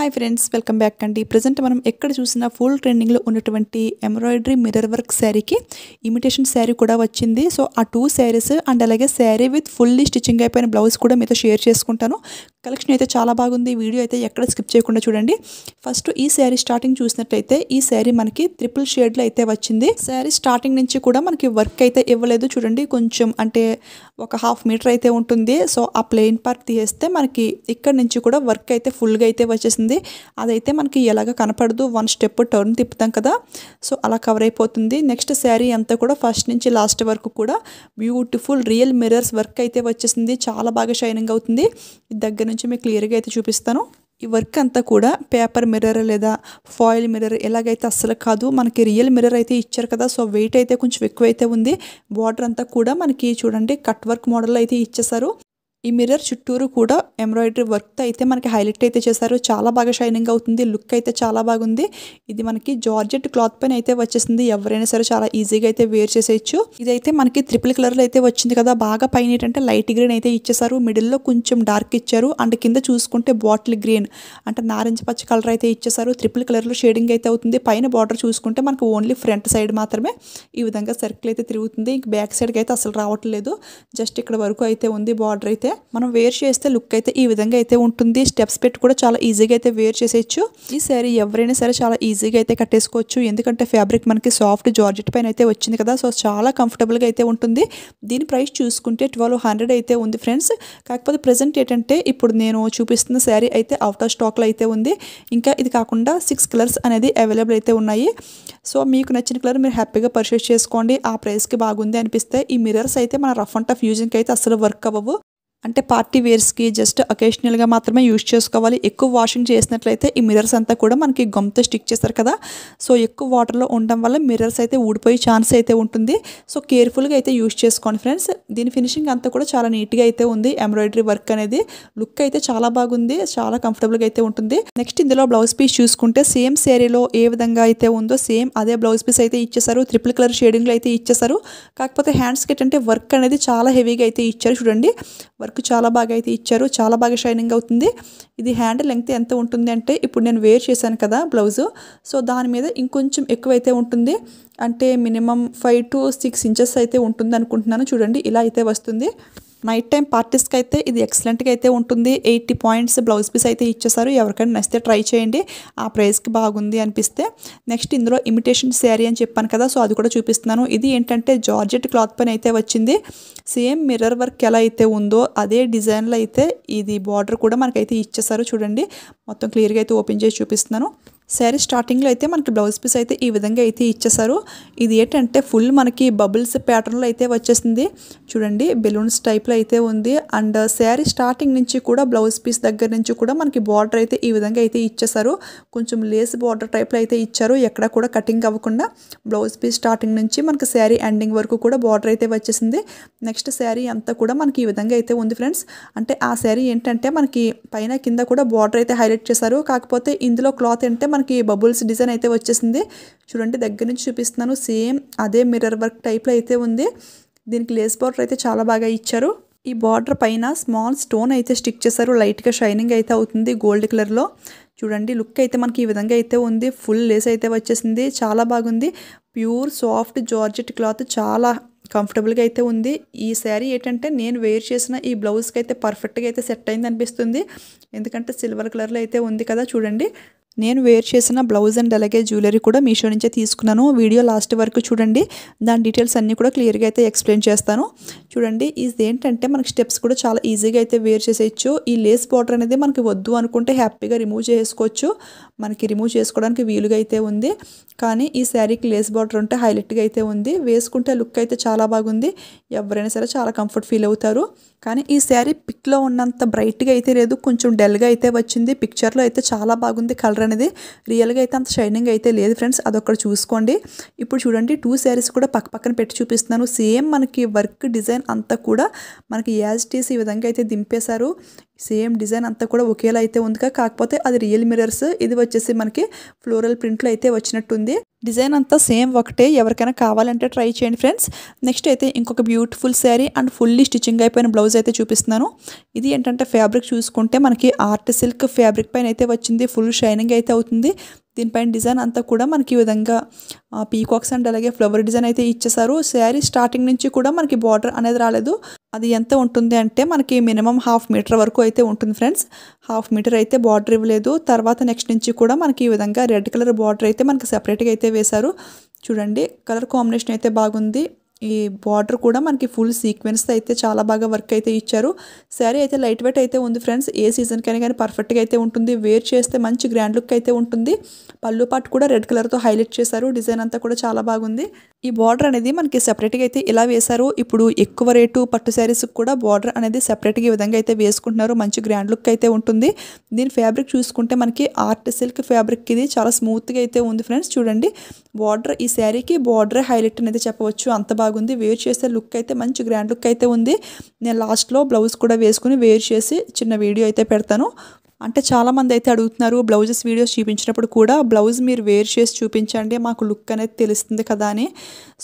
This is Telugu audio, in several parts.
హాయ్ ఫ్రెండ్స్, వెల్కమ్ బ్యాక్ అండి. ప్రజెంట్ మనం ఎక్కడ చూసినా ఫుల్ ట్రెండింగ్లో ఉన్నటువంటి ఎంబ్రాయిడరీ మిర్రర్ వర్క్ శారీకి ఇమిటేషన్ శారీ కూడా వచ్చింది. సో ఆ 2 శారీస్ అండ్ అలాగే శారీ విత్ ఫుల్లీ స్టిచ్చింగ్ అయిపోయిన బ్లౌజ్ కూడా మీతో షేర్ చేసుకుంటాను. కలెక్షన్ అయితే చాలా బాగుంది. వీడియో అయితే ఎక్కడ స్కిప్ చేయకుండా చూడండి. ఫస్ట్ ఈ శారీ స్టార్టింగ్ చూసినట్లయితే ఈ శారీ మనకి ట్రిపుల్ షేడ్లో అయితే వచ్చింది. శారీ స్టార్టింగ్ నుంచి కూడా మనకి వర్క్ అయితే ఇవ్వలేదు. చూడండి, కొంచెం అంటే ఒక 1/2 మీటర్ అయితే ఉంటుంది. సో ఆ ప్లెయిన్ పార్ట్ తీసేస్తే మనకి ఇక్కడ నుంచి కూడా వర్క్ అయితే ఫుల్గా అయితే వచ్చేసింది. అదైతే మనకి ఎలాగ కనపడదు. 1 స్టెప్ టర్న్ తిప్పుతాం కదా, సో అలా కవర్ అయిపోతుంది. నెక్స్ట్ శారీ అంతా కూడా ఫస్ట్ నుంచి లాస్ట్ వరకు కూడా బ్యూటిఫుల్ రియల్ మిర్రర్స్ వర్క్ అయితే వచ్చేసింది. చాలా బాగా షైనింగ్ అవుతుంది. దగ్గర నుంచి మీకు క్లియర్గా అయితే చూపిస్తాను. ఈ వర్క్ అంతా కూడా పేపర్ మిర్రర్ లేదా ఫాయిల్ మిర్రర్ ఎలాగైతే అస్సలు కాదు, మనకి రియల్ మిర్రర్ అయితే ఇచ్చారు కదా. సో వెయిట్ అయితే కొంచెం ఎక్కువ అయితే ఉంది. బార్డర్ అంతా కూడా మనకి చూడండి కట్ వర్క్ మోడల్ అయితే ఇచ్చేసారు. ఈ మిర్రర్ చుట్టూరు కూడా ఎంబ్రాయిడరీ వర్క్ అయితే మనకి హైలైట్ అయితే చేశారు. చాలా బాగా షైనింగ్ అవుతుంది. లుక్ అయితే చాలా బాగుంది. ఇది మనకి జార్జెట్ క్లాత్ పైన అయితే వచ్చేసింది. ఎవరైనా సరే చాలా ఈజీగా అయితే వేర్ చేసేయచ్చు. ఇదైతే మనకి ట్రిపుల్ కలర్లో అయితే వచ్చింది కదా. బాగా పైన ఏంటంటే లైట్ గ్రీన్ అయితే ఇచ్చేసారు. మిడిల్లో కొంచెం డార్క్ ఇచ్చారు. అండ్ కింద చూసుకుంటే బాటిల్ గ్రీన్ అంటే నారింజ పచ్చ కలర్ అయితే ఇచ్చేసారు. ట్రిపుల్ కలర్లో షేడింగ్ అయితే అవుతుంది. పైన బార్డర్ చూసుకుంటే మనకు ఓన్లీ ఫ్రంట్ సైడ్ మాత్రమే ఈ విధంగా సర్కిల్ అయితే తిరుగుతుంది. ఇంక బ్యాక్ సైడ్కి అయితే అసలు రావట్లేదు. జస్ట్ ఇక్కడ వరకు అయితే ఉంది బార్డర్ అయితే. మనం వేర్ చేస్తే లుక్ అయితే ఈ విధంగా అయితే ఉంటుంది. స్టెప్స్ పెట్టి కూడా చాలా ఈజీగా అయితే వేర్ చేసేయచ్చు. ఈ శారీ ఎవరైనా సరే చాలా ఈజీగా అయితే కట్టేసుకోవచ్చు. ఎందుకంటే ఫ్యాబ్రిక్ మనకి సాఫ్ట్ జార్జెట్ పైన అయితే వచ్చింది కదా. సో చాలా కంఫర్టబుల్గా అయితే ఉంటుంది. దీని ప్రైస్ చూసుకుంటే 1200 అయితే ఉంది ఫ్రెండ్స్. కాకపోతే ప్రజెంట్ ఏంటంటే ఇప్పుడు నేను చూపిస్తున్న శారీ అయితే అవుట్ ఆఫ్ స్టాక్లో అయితే ఉంది. ఇంకా ఇది కాకుండా 6 కలర్స్ అనేది అవైలబుల్ అయితే ఉన్నాయి. సో మీకు నచ్చిన కలర్ మీరు హ్యాపీగా పర్చేస్ చేసుకోండి. ఆ ప్రైస్కి బాగుంది అనిపిస్తే. ఈ మిర్రర్స్ అయితే మన రఫ్ అండ్ టఫ్ యూజింగ్కి అయితే అసలు వర్క్ అవ్వవు. అంటే పార్టీ వేర్స్కి జస్ట్ అకేషనల్గా మాత్రమే యూజ్ చేసుకోవాలి. ఎక్కువ వాషింగ్ చేసినట్లయితే ఈ మిర్రర్స్ అంతా కూడా మనకి గమ్తో స్టిక్ చేస్తారు కదా. సో ఎక్కువ వాటర్లో ఉండడం వల్ల మిర్రర్స్ అయితే ఊడిపోయే ఛాన్స్ అయితే ఉంటుంది. సో కేర్ఫుల్గా అయితే యూజ్ చేసుకోండి ఫ్రెండ్స్. దీని ఫినిషింగ్ అంతా కూడా చాలా నీట్గా అయితే ఉంది. ఎంబ్రాయిడరీ వర్క్ అనేది లుక్ అయితే చాలా బాగుంది. చాలా కంఫర్టబుల్గా అయితే ఉంటుంది. నెక్స్ట్ ఇందులో బ్లౌజ్ పీస్ చూసుకుంటే సేమ్ శారీలో ఏ విధంగా అయితే ఉందో సేమ్ అదే బ్లౌజ్ పీస్ అయితే ఇచ్చేసారు. ట్రిపుల్ కలర్ షేడింగ్లో అయితే ఇచ్చేసారు. కాకపోతే హ్యాండ్స్కి ఏంటంటే వర్క్ అనేది చాలా హెవీగా అయితే ఇచ్చారు. చూడండి, వర్క్ చాలా బాగా అయితే ఇచ్చారు. చాలా బాగా షైనింగ్ అవుతుంది. ఇది హ్యాండ్ లెంగ్త్ ఎంత ఉంటుంది అంటే ఇప్పుడు నేను వేర్ చేశాను కదా బ్లౌజు, సో దాని మీద ఇంకొంచెం ఎక్కువ అయితే ఉంటుంది. అంటే మినిమం 5 to 6 ఇంచెస్ అయితే ఉంటుంది అనుకుంటున్నాను. చూడండి, ఇలా అయితే వస్తుంది. నైట్ టైం పార్టీస్కి అయితే ఇది ఎక్సలెంట్గా అయితే ఉంటుంది. 80 పాయింట్స్ బ్లౌజ్ పీస్ అయితే ఇచ్చేసారు. ఎవరికైనా నచ్చితే ట్రై చేయండి. ఆ ప్రైస్కి బాగుంది అనిపిస్తే. నెక్స్ట్ ఇందులో ఇమిటేషన్ శారీ అని చెప్పాను కదా, సో అది కూడా చూపిస్తున్నాను. ఇది ఏంటంటే జార్జెట్ క్లాత్ పైన అయితే వచ్చింది. సేమ్ మిర్రర్ వర్క్ ఎలా అయితే ఉందో అదే డిజైన్లో అయితే ఇది బార్డర్ కూడా మనకైతే ఇచ్చేసారు. చూడండి, మొత్తం క్లియర్గా అయితే ఓపెన్ చేసి చూపిస్తున్నాను. శారీ స్టార్టింగ్లో అయితే మనకి బ్లౌజ్ పీస్ అయితే ఈ విధంగా అయితే ఇచ్చేసారు. ఇది ఏంటంటే ఫుల్ మనకి బబుల్స్ ప్యాటర్న్లో అయితే వచ్చేసింది. చూడండి, బెలూన్స్ టైప్లో అయితే ఉంది. అండ్ శారీ స్టార్టింగ్ నుంచి కూడా బ్లౌజ్ పీస్ దగ్గర నుంచి కూడా మనకి బార్డర్ అయితే ఈ విధంగా అయితే ఇచ్చేసారు. కొంచెం లేస్ బార్డర్ టైప్లో అయితే ఇచ్చారు. ఎక్కడ కూడా కటింగ్ అవ్వకుండా బ్లౌజ్ పీస్ స్టార్టింగ్ నుంచి మనకి శారీ ఎండింగ్ వరకు కూడా బార్డర్ అయితే వచ్చేసింది. నెక్స్ట్ శారీ అంతా కూడా మనకి ఈ విధంగా అయితే ఉంది ఫ్రెండ్స్. అంటే ఆ శారీ ఏంటంటే మనకి పైన కింద కూడా బార్డర్ అయితే హైలైట్ చేశారు. కాకపోతే ఇందులో క్లాత్ అంటే మనకి బబుల్స్ డిజైన్ అయితే వచ్చేసింది. చూడండి, దగ్గర నుంచి చూపిస్తున్నాను. సేమ్ అదే మిర్రర్ వర్క్ టైప్లో అయితే ఉంది. దీనికి లేస్ బార్డర్ అయితే చాలా బాగా ఇచ్చారు. ఈ బార్డర్ పైన స్మాల్ స్టోన్ అయితే స్టిక్ చేశారు. లైట్గా షైనింగ్ అయితే అవుతుంది గోల్డ్ కలర్లో. చూడండి, లుక్ అయితే మనకి ఈ విధంగా అయితే ఉంది. ఫుల్ లేస్ అయితే వచ్చేసింది. చాలా బాగుంది. ప్యూర్ సాఫ్ట్ జార్జెట్ క్లాత్ చాలా కంఫర్టబుల్గా అయితే ఉంది. ఈ శారీ ఏంటంటే నేను వేర్ చేసిన ఈ బ్లౌజ్కి అయితే పర్ఫెక్ట్గా అయితే సెట్ అయింది అనిపిస్తుంది. ఎందుకంటే సిల్వర్ కలర్లో అయితే ఉంది కదా. చూడండి, నేను వేర్ చేసిన బ్లౌజ్ అండ్ అలాగే జ్యువెలరీ కూడా మీషో నుంచే తీసుకున్నాను. వీడియో లాస్ట్ వరకు చూడండి. దాని డీటెయిల్స్ అన్నీ కూడా క్లియర్గా అయితే ఎక్స్ప్లెయిన్ చేస్తాను. చూడండి, ఇది ఏంటంటే మనకి స్టెప్స్ కూడా చాలా ఈజీగా అయితే వేర్ చేసేయచ్చు. ఈ లేస్ బార్డర్ అనేది మనకి వద్దు అనుకుంటే హ్యాపీగా రిమూవ్ చేసుకోవచ్చు. మనకి రిమూవ్ చేసుకోవడానికి వీలుగా అయితే ఉంది. కానీ ఈ శారీకి లేస్ బార్డర్ ఉంటే హైలైట్గా అయితే ఉంది. వేసుకుంటే లుక్ అయితే చాలా బాగుంది. ఎవరైనా సరే చాలా కంఫర్ట్ ఫీల్ అవుతారు. కానీ ఈ శారీ పిక్లో ఉన్నంత బ్రైట్గా అయితే లేదు. కొంచెం డల్గా అయితే వచ్చింది. పిక్చర్లో అయితే చాలా బాగుంది కలర్ అనేది. రియల్గా అయితే అంత షైనింగ్ అయితే లేదు ఫ్రెండ్స్. అదొక్కటి చూసుకోండి. ఇప్పుడు చూడండి, 2 శారీస్ కూడా పక్క పక్కన పెట్టి చూపిస్తున్నాను. సేమ్ మనకి వర్క్ డిజైన్ అంతా కూడా మనకి యాజ్ ఇట్ ఈస్ ఈ విధంగా అయితే దింపేశారు. సేమ్ డిజైన్ అంతా కూడా ఒకేలా అయితే ఉంది, కాకపోతే అది రియల్ మిర్రర్స్. ఇది వచ్చేసి మనకి ఫ్లోరల్ ప్రింట్లో అయితే వచ్చినట్టుంది. డిజైన్ అంతా సేమ్ ఒకటే. ఎవరికైనా కావాలంటే ట్రై చేయండి ఫ్రెండ్స్. నెక్స్ట్ అయితే ఇంకొక beautiful sari and fully stitching అయిపోయిన బ్లౌజ్ అయితే చూపిస్తున్నాను. ఇది ఏంటంటే ఫ్యాబ్రిక్ చూసుకుంటే మనకి ఆర్ట్ సిల్క్ ఫ్యాబ్రిక్ పైన అయితే వచ్చింది. ఫుల్ షైనింగ్ అయితే అవుతుంది. దీనిపైన డిజైన్ అంతా కూడా మనకి ఈ విధంగా పీకాక్స్ అండ్ అలాగే ఫ్లవర్ డిజైన్ అయితే ఇచ్చేసారు. శారీ స్టార్టింగ్ నుంచి కూడా మనకి బార్డర్ అనేది రాలేదు. అది ఎంత ఉంటుంది అంటే మనకి మినిమం 1/2 మీటర్ వరకు అయితే ఉంటుంది ఫ్రెండ్స్. 1/2 మీటర్ అయితే బార్డర్ ఇవ్వలేదు. తర్వాత నెక్స్ట్ నుంచి కూడా మనకి ఈ విధంగా రెడ్ కలర్ బార్డర్ అయితే మనకి సెపరేట్గా అయితే వేశారు. చూడండి కలర్ కాంబినేషన్ అయితే బాగుంది. ఈ బార్డర్ కూడా మనకి ఫుల్ సీక్వెన్స్ అయితే చాలా బాగా వర్క్ అయితే ఇచ్చారు. శారీ అయితే లైట్ వెయిట్ అయితే ఉంది ఫ్రెండ్స్. ఏ సీజన్కైనా కానీ పర్ఫెక్ట్గా అయితే ఉంటుంది. వేర్ చేస్తే మంచి గ్రాండ్ లుక్ అయితే ఉంటుంది. పళ్ళు పాటు కూడా రెడ్ కలర్తో హైలైట్ చేశారు. డిజైన్ అంతా కూడా చాలా బాగుంది. ఈ బార్డర్ అనేది మనకి సెపరేట్గా అయితే ఇలా వేశారు. ఇప్పుడు ఎక్కువ రేటు పట్టు శారీస్కి కూడా బార్డర్ అనేది సెపరేట్గా ఈ విధంగా అయితే వేసుకుంటున్నారు. మంచి గ్రాండ్ లుక్ అయితే ఉంటుంది. దీని ఫ్యాబ్రిక్ చూసుకుంటే మనకి ఆర్ట్ సిల్క్ ఫ్యాబ్రిక్ ఇది చాలా స్మూత్గా అయితే ఉంది ఫ్రెండ్స్. చూడండి బార్డర్ ఈ శారీకి బార్డర్ హైలైట్ అనేది చెప్పవచ్చు. అంత బాగుంది. వేర్ చేసే లుక్ అయితే మంచి గ్రాండ్ లుక్ అయితే ఉంది. నేను లాస్ట్లో బ్లౌజ్ కూడా వేసుకుని వేర్ చేసి చిన్న వీడియో అయితే పెడతాను. అంటే చాలామంది అయితే అడుగుతున్నారు బ్లౌజెస్ వీడియోస్ చూపించినప్పుడు కూడా బ్లౌజ్ మీరు వేర్ చేసి చూపించండి, మాకు లుక్ అనేది తెలుస్తుంది కదా అని.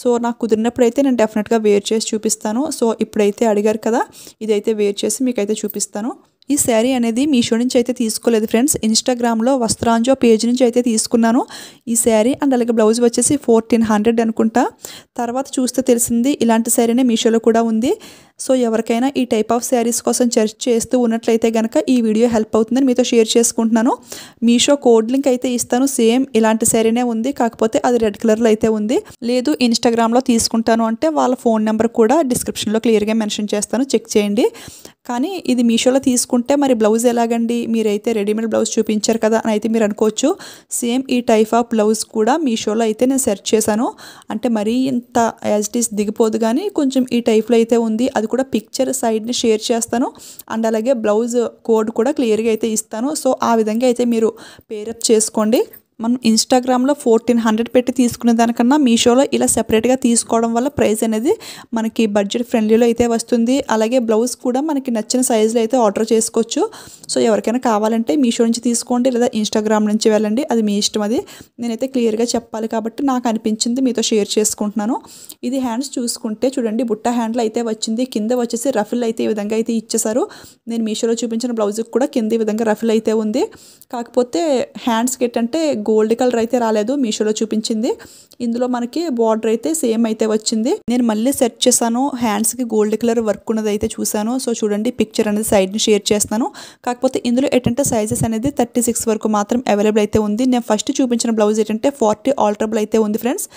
సో నాకు కుదిరినప్పుడు అయితే నేను డెఫినెట్గా వేర్ చేసి చూపిస్తాను. సో ఇప్పుడైతే అడిగారు కదా, ఇదైతే వేర్ చేసి మీకైతే చూపిస్తాను. ఈ శారీ అనేది మీషో నుంచి అయితే తీసుకోలేదు ఫ్రెండ్స్. ఇన్స్టాగ్రామ్లో వస్త్రాంజో పేజ్ నుంచి అయితే తీసుకున్నాను ఈ శారీ. అండ్ అలాగే బ్లౌజ్ వచ్చేసి 1400 అనుకుంటా. తర్వాత చూస్తే తెలిసింది ఇలాంటి శారీనే మీషోలో కూడా ఉంది. సో ఎవరికైనా ఈ టైప్ ఆఫ్ శారీస్ కోసం సెర్చ్ చేస్తూ ఉన్నట్లయితే కనుక ఈ వీడియో హెల్ప్ అవుతుందని మీతో షేర్ చేసుకుంటున్నాను. మీషో కోడ్ లింక్ అయితే ఇస్తాను. సేమ్ ఇలాంటి శారీనే ఉంది, కాకపోతే అది రెడ్ కలర్లో అయితే ఉంది. లేదు ఇన్స్టాగ్రామ్లో తీసుకుంటాను అంటే వాళ్ళ ఫోన్ నెంబర్ కూడా డిస్క్రిప్షన్లో క్లియర్గా మెన్షన్ చేస్తాను, చెక్ చేయండి. కానీ ఇది మీషోలో తీసుకుంటే మరి బ్లౌజ్ ఎలాగండి, మీరైతే రెడీమేడ్ బ్లౌజ్ చూపించారు కదా అని అయితే మీరు అనుకోవచ్చు. సేమ్ ఈ టైప్ ఆఫ్ బ్లౌజ్ కూడా మీషోలో అయితే నేను సెర్చ్ చేశాను. అంటే మరీ ఇంత యాజ్ ఇట్ ఈస్ దిగిపోదు కానీ కొంచెం ఈ టైప్లో అయితే ఉంది. అది కూడా పిక్చర్ సైడ్ని షేర్ చేస్తాను. అండ్ అలాగే బ్లౌజ్ కోడ్ కూడా క్లియర్గా అయితే ఇస్తాను. సో ఆ విధంగా అయితే మీరు పేరప్ చేసుకోండి. మనం ఇన్స్టాగ్రామ్లో 1400 పెట్టి తీసుకునే దానికన్నా మీషోలో ఇలా సెపరేట్గా తీసుకోవడం వల్ల ప్రైస్ అనేది మనకి బడ్జెట్ ఫ్రెండ్లీలో అయితే వస్తుంది. అలాగే బ్లౌజ్ కూడా మనకి నచ్చిన సైజులో అయితే ఆర్డర్ చేసుకోవచ్చు. సో ఎవరికైనా కావాలంటే మీషో నుంచి తీసుకోండి, లేదా ఇన్స్టాగ్రామ్ నుంచి వెళ్ళండి, అది మీ ఇష్టం. అది నేనైతే క్లియర్గా చెప్పాలి కాబట్టి నాకు అనిపించింది మీతో షేర్ చేసుకుంటున్నాను. ఇది హ్యాండ్స్ చూసుకుంటే చూడండి బుట్ట హ్యాండ్లు అయితే వచ్చింది. కింద వచ్చేసి రఫిల్ అయితే ఈ విధంగా అయితే ఇచ్చేసారు. నేను మీషోలో చూపించిన బ్లౌజ్కి కూడా కింద ఈ విధంగా రఫిల్ అయితే ఉంది. కాకపోతే హ్యాండ్స్కి ఏంటంటే గోల్డ్ కలర్ అయితే రాలేదు, మీషోలో చూపించింది. ఇందులో మనకి బార్డర్ అయితే సేమ్ అయితే వచ్చింది. నేను మళ్ళీ సెర్చ్ చేశాను, హ్యాండ్స్కి గోల్డ్ కలర్ వర్క్ ఉన్నది అయితే చూశాను. సో చూడండి పిక్చర్ అనేది సైడ్ని షేర్ చేస్తాను. కాకపోతే ఇందులో ఏంటంటే సైజెస్ అనేది 36 వరకు మాత్రం అవైలబుల్ అయితే ఉంది. నేను ఫస్ట్ చూపించిన బ్లౌజ్ ఏంటంటే 40 ఆల్టరబుల్ అయితే ఉంది ఫ్రెండ్స్.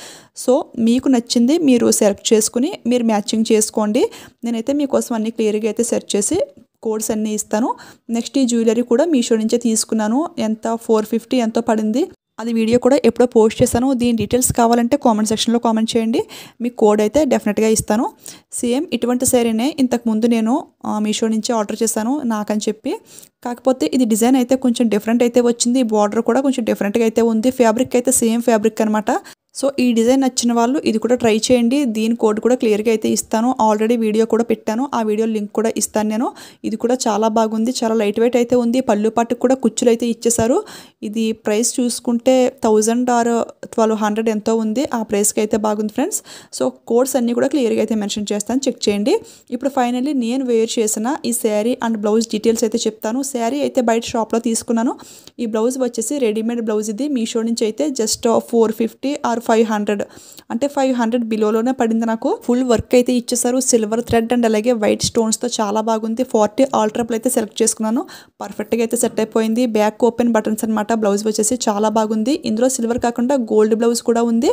సో మీకు నచ్చింది మీరు సెలెక్ట్ చేసుకుని మీరు మ్యాచింగ్ చేసుకోండి. నేనైతే మీకోసం అన్ని క్లియర్గా అయితే సెర్చ్ చేసి కోడ్స్ అన్నీ ఇస్తాను. నెక్స్ట్ ఈ జ్యువెలరీ కూడా మీషో నుంచే తీసుకున్నాను. ఎంత 450 ఎంతో పడింది. అది వీడియో కూడా ఎప్పుడో పోస్ట్ చేశాను. దీని డీటెయిల్స్ కావాలంటే కామెంట్ సెక్షన్లో కామెంట్ చేయండి, మీకు కోడ్ అయితే డెఫినెట్గా ఇస్తాను. సేమ్ ఇటువంటి శారీనే ఇంతకుముందు నేను మీషో నుంచి ఆర్డర్ చేశాను నాకని చెప్పి. కాకపోతే ఇది డిజైన్ అయితే కొంచెం డిఫరెంట్ అయితే వచ్చింది. బార్డర్ కూడా కొంచెం డిఫరెంట్గా అయితే ఉంది. ఫ్యాబ్రిక్ అయితే సేమ్ ఫ్యాబ్రిక్ అనమాట. సో ఈ డిజైన్ నచ్చిన వాళ్ళు ఇది కూడా ట్రై చేయండి. దీని కోడ్ కూడా క్లియర్గా అయితే ఇస్తాను. ఆల్రెడీ వీడియో కూడా పెట్టాను, ఆ వీడియో లింక్ కూడా ఇస్తాను నేను. ఇది కూడా చాలా బాగుంది, చాలా లైట్ వెయిట్ అయితే ఉంది. పళ్ళు పాటుకు కూడా కుచ్చులు అయితే ఇచ్చేసారు. ఇది ప్రైస్ చూసుకుంటే 1000 ఆర్ 1200 ఎంతో ఉంది. ఆ ప్రైస్కి అయితే బాగుంది ఫ్రెండ్స్. సో కోడ్స్ అన్నీ కూడా క్లియర్గా అయితే మెన్షన్ చేస్తాను, చెక్ చేయండి. ఇప్పుడు ఫైనల్లీ నేను వేర్ చేసిన ఈ శారీ అండ్ బ్లౌజ్ డీటెయిల్స్ అయితే చెప్తాను. శారీ అయితే బయట షాప్లో తీసుకున్నాను. ఈ బ్లౌజ్ వచ్చేసి రెడీమేడ్ బ్లౌజ్. ఇది మీషో నుంచి అయితే జస్ట్ 450 ఆర్ 500 అంటే 500 బిలోలోనే పడింది నాకు. ఫుల్ వర్క్ అయితే ఇచ్చేసారు. సిల్వర్ థ్రెడ్ అండ్ అలాగే వైట్ స్టోన్స్తో చాలా బాగుంది. 40 ఆల్టరబుల్ అయితే సెలెక్ట్ చేసుకున్నాను. పర్ఫెక్ట్గా అయితే సెట్ అయిపోయింది. బ్యాక్ ఓపెన్ బటన్స్ అనమాట. బ్లౌజ్ వచ్చేసి చాలా బాగుంది. ఇందులో సిల్వర్ కాకుండా గోల్డ్ బ్లౌజ్ కూడా ఉంది,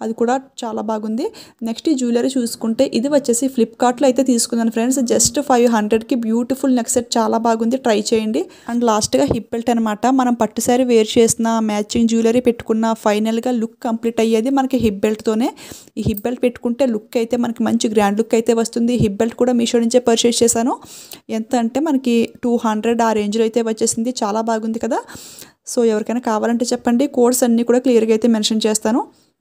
అది కూడా చాలా బాగుంది. నెక్స్ట్ ఈ జ్యువెలరీ చూసుకుంటే ఇది వచ్చేసి ఫ్లిప్కార్ట్లో అయితే తీసుకున్నాను ఫ్రెండ్స్. జస్ట్ 500కి బ్యూటిఫుల్ నెక్ సెట్ చాలా బాగుంది, ట్రై చేయండి. అండ్ లాస్ట్గా హిప్ బెల్ట్ అనమాట. మనం పట్టు శారీ వేర్ చేసిన మ్యాచింగ్ జ్యువెలరీ పెట్టుకున్న ఫైనల్గా లుక్ కంప్లీట్ అయ్యేది మనకి హిప్ బెల్ట్తోనే. ఈ హిప్ బెల్ట్ పెట్టుకుంటే లుక్ అయితే మనకి మంచి గ్రాండ్ లుక్ అయితే వస్తుంది. హిప్ బెల్ట్ కూడా మీషో నుంచే పర్చేస్ చేశాను. ఎంత అంటే మనకి 200 ఆ రేంజ్లో అయితే వచ్చేసింది. చాలా బాగుంది కదా. సో ఎవరికైనా కావాలంటే చెప్పండి, కోడ్స్ అన్నీ కూడా క్లియర్గా అయితే మెన్షన్ చేస్తాను.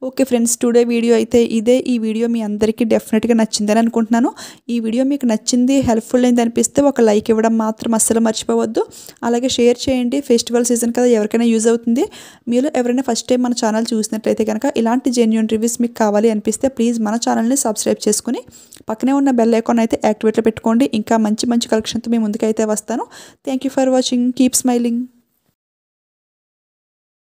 ఓకే ఫ్రెండ్స్, టుడే వీడియో అయితే ఇదే. ఈ వీడియో మీ అందరికీ డెఫినెట్గా నచ్చిందని అనుకుంటున్నాను. ఈ వీడియో మీకు నచ్చింది, హెల్ప్ఫుల్ అయింది అనిపిస్తే ఒక లైక్ ఇవ్వడం మాత్రం అస్సలు మర్చిపోవద్దు. అలాగే షేర్ చేయండి. ఫెస్టివల్ సీజన్ కదా, ఎవరికైనా యూజ్ అవుతుంది. మీరు ఎవరైనా ఫస్ట్ టైం మన ఛానల్ చూసినట్లయితే కనుక ఇలాంటి జెన్యూన్ రివ్యూస్ మీకు కావాలి అనిపిస్తే ప్లీజ్ మన ఛానల్ని సబ్స్క్రైబ్ చేసుకుని పక్కనే ఉన్న బెల్ ఐకాన్ అయితే యాక్టివేట్లో పెట్టుకోండి. ఇంకా మంచి మంచి కలెక్షన్తో మీ ముందుకైతే వస్తాను. Thank you for watching. Keep smiling.